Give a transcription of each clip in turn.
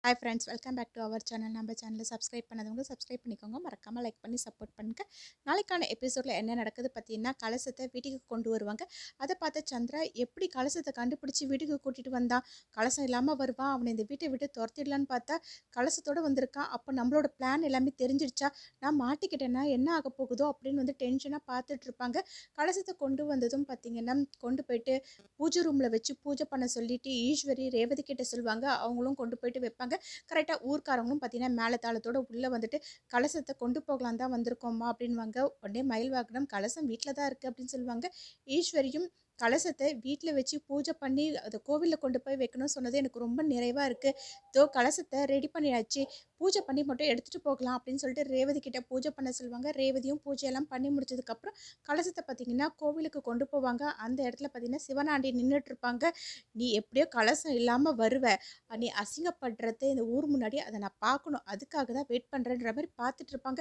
Hi friends, welcome back to our channel. நம்ம சேனலை subscribe பண்ணாதவங்க சப்ஸ்கிரைப் பண்ணிக்கோங்க. மறக்காமல் லைக் பண்ணி சப்போர்ட் பண்ணுங்க. நாளைக்கான எபிசோடில் என்ன நடக்குது பார்த்தீங்கன்னா, கலசத்தை வீட்டுக்கு கொண்டு வருவாங்க. அதை பார்த்த சந்திரா எப்படி கலசத்தை கண்டுபிடிச்சி வீட்டுக்கு கூட்டிகிட்டு வந்தான், கலசம் இல்லாமல் வருவான், அவனை இந்த வீட்டை விட்டு துரத்திடலான்னு பார்த்தா கலசத்தோடு வந்திருக்கான். அப்போ நம்மளோட பிளான் எல்லாமே தெரிஞ்சிடுச்சா, நான் மாட்டிக்கிட்டேன்னா என்ன ஆக போகுதோ அப்படின்னு வந்து டென்ஷனாக பார்த்துட்டு இருப்பாங்க. கலசத்தை கொண்டு வந்ததும் பார்த்தீங்கன்னா, கொண்டு போயிட்டு பூஜை ரூமில் வச்சு பூஜை பண்ண சொல்லிட்டு ஈஸ்வரி ரேவதி கிட்ட சொல்லுவாங்க. அவங்களும் கொண்டு போயிட்டு வைப்பாங்க. கரெக்டாக ஊர்க்காரங்களும் பார்த்தீங்கன்னா மேலே தாளத்தோட உள்ளே வந்துட்டு கலசத்தை கொண்டு போகலாம் தான் வந்திருக்கோம்மா அப்படின்வாங்க. உடனே மயில் வாகனம் கலசம் வீட்டில் தான் இருக்குது அப்படின்னு சொல்லுவாங்க. ஈஸ்வரியும் கலசத்தை வீட்டில் வச்சு பூஜை பண்ணி அதை கோவிலில் கொண்டு போய் வைக்கணும்னு சொன்னது எனக்கு ரொம்ப நிறைவாக இருக்குது. இதோ கலசத்தை ரெடி பண்ணியாச்சு, பூஜை பண்ணி மட்டும் எடுத்துகிட்டு போகலாம் அப்படின்னு சொல்லிட்டு ரேவதி கிட்ட பூஜை பண்ண சொல்லுவாங்க. ரேவதியும் பூஜையெல்லாம் பண்ணி முடிச்சதுக்கப்புறம் கலசத்தை பார்த்திங்கன்னா கோவிலுக்கு கொண்டு போவாங்க. அந்த இடத்துல பார்த்திங்கன்னா சிவனாண்டி நின்றுட்டு இருப்பாங்க. நீ எப்படியோ கலசம் இல்லாமல் வருவ, நீ அசிங்கப்படுறது இந்த ஊர் முன்னாடி அதை நான் பார்க்கணும், அதுக்காக தான் வெயிட் பண்ணுறேன்ற மாதிரி பார்த்துட்டு இருப்பாங்க.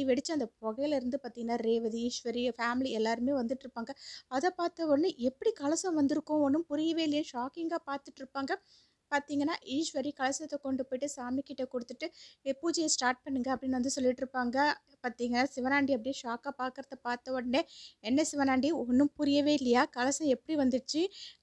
வெடிச்சு அந்த புகையிலேருந்து பார்த்தீங்கன்னா ரேவதி ஈஸ்வரி ஃபேமிலி எல்லாருமே வந்துட்டு இருப்பாங்க. அதை பார்த்த உடனே எப்படி கலசம் வந்திருக்கோம் ஒன்றும் புரியவே இல்லையே, ஷாக்கிங்காக பார்த்துட்டு இருப்பாங்க. பார்த்தீங்கன்னா ஈஸ்வரி கலசத்தை கொண்டு போயிட்டு சாமி கிட்ட கொடுத்துட்டு பூஜையை ஸ்டார்ட் பண்ணுங்க அப்படின்னு வந்து சொல்லிட்டு இருப்பாங்க. பார்த்தீங்கன்னா சிவனாண்டி அப்படியே ஷாக்காக பார்க்குறத பார்த்த உடனே, என்ன சிவனாண்டி ஒன்றும் புரியவே இல்லையா, கலசம் எப்படி வந்துடுச்சு,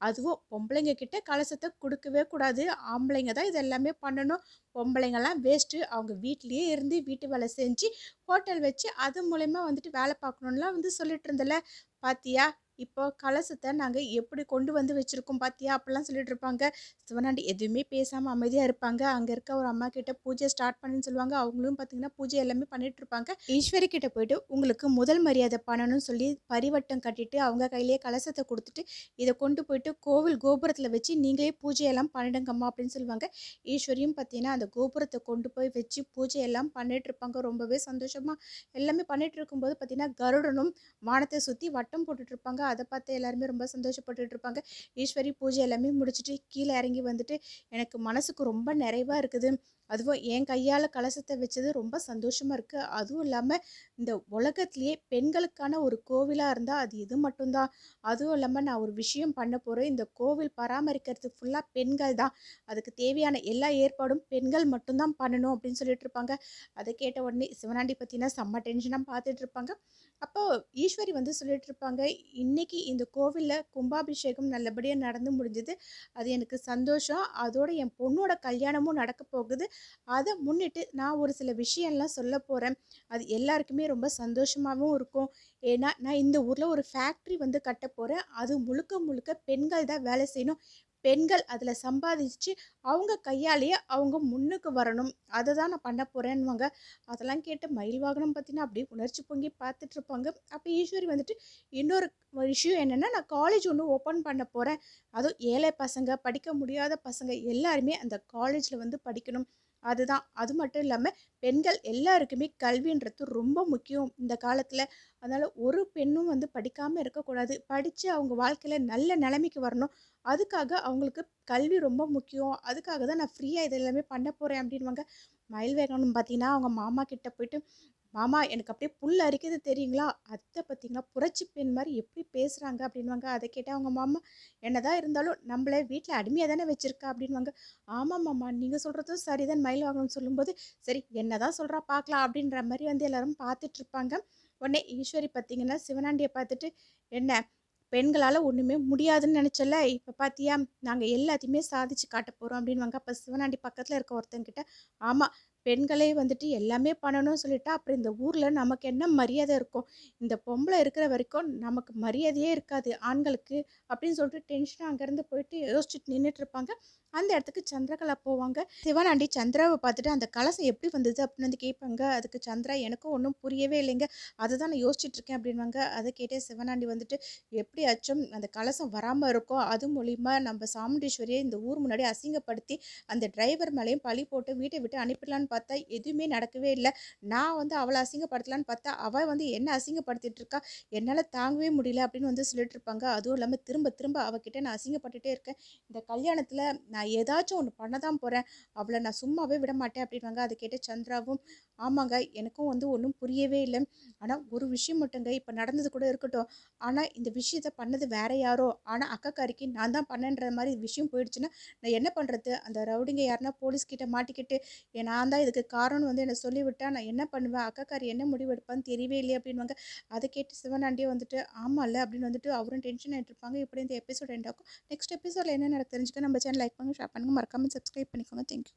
அதுவும் பொம்பளைங்க கிட்ட கலசத்தை கொடுக்கவே கூடாது, ஆம்பளைங்க தான் இது எல்லாமே பண்ணணும், பொம்பளைங்கள்லாம் வேஸ்ட்டு, அவங்க வீட்லேயே இருந்து வீட்டு வேலை செஞ்சு ஹோட்டல் வச்சு அது மூலயமா வந்துட்டு வேலை பார்க்கணுன்னுலாம் வந்து சொல்லிட்டு இருந்தல, பாத்தியா இப்போ கலசத்தை நாங்கள் எப்படி கொண்டு வந்து வச்சுருக்கோம் பாத்தியா அப்படிலாம் சொல்லிட்டு இருப்பாங்க. சிவனாண்டி எதுவுமே பேசாமல் அமைதியாக இருப்பாங்க. அங்கே இருக்க ஒரு அம்மா கிட்ட பூஜை ஸ்டார்ட் பண்ணுன்னு சொல்லுவாங்க. அவங்களும் பார்த்தீங்கன்னா பூஜை எல்லாமே பண்ணிட்டு இருப்பாங்க. ஈஸ்வரி கிட்ட போயிட்டு உங்களுக்கு முதல் மரியாதை பண்ணணும்னு சொல்லி பரிவட்டம் கட்டிட்டு அவங்க கையிலேயே கலசத்தை கொடுத்துட்டு இதை கொண்டு போயிட்டு கோவில் கோபுரத்தில் வச்சு நீங்களே பூஜையெல்லாம் பண்ணிடுங்கம்மா அப்படின்னு சொல்லுவாங்க. ஈஸ்வரியும் பார்த்தீங்கன்னா அந்த கோபுரத்தை கொண்டு போய் வச்சு பூஜையெல்லாம் பண்ணிட்டு இருப்பாங்க. ரொம்பவே சந்தோஷமாக எல்லாமே பண்ணிட்டு இருக்கும்போது பார்த்தீங்கன்னா கருடனும் வானத்தை சுற்றி வட்டம் போட்டுட்டு இருப்பாங்க. அதை பார்த்து எல்லாருமே ரொம்ப சந்தோஷப்பட்டுட்டு இருப்பாங்க. ஈஸ்வரி பூஜை எல்லாமே முடிச்சுட்டு கீழே இறங்கி வந்துட்டு எனக்கு மனசுக்கு ரொம்ப நிறைவாக இருக்குது, அதுவும் என் கையால் கலசத்தை வச்சது ரொம்ப சந்தோஷமாக இருக்குது, அதுவும் இல்லாமல் இந்த உலகத்திலேயே பெண்களுக்கான ஒரு கோவிலாக இருந்தால் அது இது மட்டும்தான், அதுவும் இல்லாமல் நான் ஒரு விஷயம் பண்ண போகிறேன், இந்த கோவில் பராமரிக்கிறது ஃபுல்லாக பெண்கள் தான், அதுக்கு தேவையான எல்லா ஏற்பாடும் பெண்கள் மட்டும்தான் பண்ணணும் அப்படின்னு சொல்லிட்டு இருப்பாங்க. அதை கேட்ட உடனே சிவனாண்டி பற்றினா செம்ம டென்ஷனாக பார்த்துட்டு இருப்பாங்க. அப்போது ஈஸ்வரி வந்து சொல்லிட்டு இருப்பாங்க, இன்னைக்கு இந்த கோவிலில் கும்பாபிஷேகம் நல்லபடியாக நடந்து முடிஞ்சது, அது எனக்கு சந்தோஷம், அதோட என் பொண்ணோட கல்யாணமும் நடக்க போகுது, அதை முன்னிட்டு நான் ஒரு சில விஷயம்லாம் சொல்ல போகிறேன், அது எல்லாருக்குமே ரொம்ப சந்தோஷமாகவும் இருக்கும், ஏன்னா நான் இந்த ஊரில் ஒரு ஃபேக்ட்ரி வந்து கட்ட போகிறேன், அது முழுக்க முழுக்க பெண்கள் தான் வேலை செய்யணும், பெண்கள் அதில் சம்பாதிச்சு அவங்க கையாலேயே அவங்க முன்னுக்கு வரணும், அதை தான் நான் பண்ண போகிறேன்னுவாங்க. அதெல்லாம் கேட்டு மயில் வாகனம் பார்த்தீங்கன்னா அப்படியே உணர்ச்சி பொங்கி பார்த்துட்டு இருப்பாங்க. அப்போ ஈஸ்வரி வந்துட்டு இன்னொரு விஷயம் என்னென்னா, நான் காலேஜ் ஒன்று ஓப்பன் பண்ண போகிறேன், அதுவும் ஏழை பசங்க படிக்க முடியாத பசங்க எல்லாருமே அந்த காலேஜில் வந்து படிக்கணும், அதுதான், அது மட்டும் இல்லாமல் பெண்கள் எல்லாருக்குமே கல்வின்றது ரொம்ப முக்கியம் இந்த காலத்தில், அதனால் ஒரு பெண்ணும் வந்து படிக்காமல் இருக்கக்கூடாது, படித்து அவங்க வாழ்க்கையில் நல்ல நிலைமைக்கு வரணும், அதுக்காக அவங்களுக்கு கல்வி ரொம்ப முக்கியம், அதுக்காக தான் நான் ஃப்ரீயாக இது எல்லாமே பண்ண போகிறேன் அப்படின்வாங்க. மயில் வேகணும் பார்த்தீங்கன்னா அவங்க மாமா கிட்ட போயிட்டு, மாமா எனக்கு அப்படியே புல் அரிக்குது தெரியுங்களா, அத்தை பார்த்தீங்கன்னா புரட்சி பெண் மாதிரி எப்படி பேசுகிறாங்க அப்படின்வாங்க. அதை கேட்டால் அவங்க மாமா, என்னதான் இருந்தாலும் நம்மளை வீட்டில் அடிமையாக தானே வச்சுருக்கா அப்படின்வாங்க. ஆமாம் மாமா நீங்கள் சொல்கிறதும் சரிதான் மயில் வாகனம் சொல்லும்போது, சரி என்ன தான் சொல்கிறா பார்க்கலாம் அப்படின்ற மாதிரி வந்து எல்லாரும் பார்த்துட்ருப்பாங்க. உடனே ஈஸ்வரி பார்த்தீங்கன்னா சிவனாண்டியை பார்த்துட்டு, என்ன பெண்களால் ஒன்றுமே முடியாதுன்னு நினச்சல, இப்போ பார்த்தியா நாங்கள் எல்லாத்தையுமே சாதிச்சு காட்ட போகிறோம் அப்படின்வாங்க. அப்போ சிவனாண்டி பக்கத்தில் இருக்க ஒருத்தங்கிட்ட, ஆமாம் பெண்களே வந்துட்டு எல்லாமே பண்ணணும்னு சொல்லிட்டா அப்புறம் இந்த ஊரில் நமக்கு என்ன மரியாதை இருக்கும், இந்த பொம்பளை இருக்கிற வரைக்கும் நமக்கு மரியாதையே இருக்காது ஆண்களுக்கு அப்படின்னு சொல்லிட்டு டென்ஷனாக அங்கேருந்து போயிட்டு யோசிச்சுட்டு நின்றுட்டு இருப்பாங்க. அந்த இடத்துக்கு சந்திரகலா போவாங்க. சிவனாண்டி சந்திராவை பார்த்துட்டு அந்த கலசம் எப்படி வந்தது அப்படின்னு வந்து கேட்பாங்க. அதுக்கு சந்திரா எனக்கும் ஒன்றும் புரியவே இல்லைங்க, அதை தான் நான் யோசிச்சுட்டு இருக்கேன் அப்படின்வாங்க. அதை கேட்டே சிவனாண்டி வந்துட்டு, எப்படியாச்சும் அந்த கலசம் வராமல் இருக்கும், அது மூலிமா நம்ம சாமுண்டீஸ்வரியை இந்த ஊர் முன்னாடி அசிங்கப்படுத்தி அந்த டிரைவர் மேலேயும் பழி போட்டு வீட்டை விட்டு அனுப்பிடலான்னு பார்த்தா எதுவுமே நடக்கவே இல்லை, நான் வந்து அவளை அசிங்கப்படுத்தலான்னு பார்த்தா அவள் வந்து என்ன அசிங்கப்படுத்திட்டு இருக்கா, என்னால் தாங்கவே முடியல அப்படின்னு வந்து சொல்லிட்டு இருப்பாங்க. அதுவும் இல்லாமல் திரும்ப திரும்ப அவகிட்ட நான் அசிங்கப்பட்டுட்டே இருக்கேன், இந்த கல்யாணத்தில் நான் ஏதாச்சும் ஒன்று பண்ண தான் போகிறேன், அவளை நான் சும்மாவே விட மாட்டேன் அப்படின்வாங்க. அதை கேட்டு சந்திராவும், ஆமாங்க எனக்கும் வந்து ஒன்றும் புரியவே இல்லை. ஆனால் ஒரு விஷயம் மட்டுங்க, இப்போ நடந்தது கூட இருக்கட்டும், ஆனால் இந்த விஷயத்த பண்ணது வேற யாரோ, ஆனால் அக்காக்காரிக்கு நான் தான் பண்ணேன்ற மாதிரி விஷயம் போயிடுச்சுன்னா நான் என்ன பண்ணுறது? அந்த ரவுடிங்க யாருன்னா போலீஸ்கிட்ட மாட்டிக்கிட்டு நான் தான் இதுக்கு காரணம்னு வந்து என்னை சொல்லிவிட்டா நான் என்ன பண்ணுவேன்? அக்காக்காரி என்ன முடிவு எடுப்பான்னு தெரியவே இல்லையே அப்படின்வாங்க. அதை கேட்டு சிவனாண்டியே வந்துட்டு ஆமால்ல அப்படின்னு வந்துட்டு அவரும் டென்ஷன் ஆகிட்டு இருப்பாங்க. இப்படி இந்த எபிசோட் எண்ட் ஆகும். நெக்ஸ்ட் எபிசோடில் என்ன நடக்கு தெரிஞ்சுக்க நம்ம சேனல் லைக் பண்ணுங்கள், ஷேர் பண்ணுங்கள், மறக்காமல் சப்ஸ்கிரைப் பண்ணிக்கோங்க. தேங்க்யூ.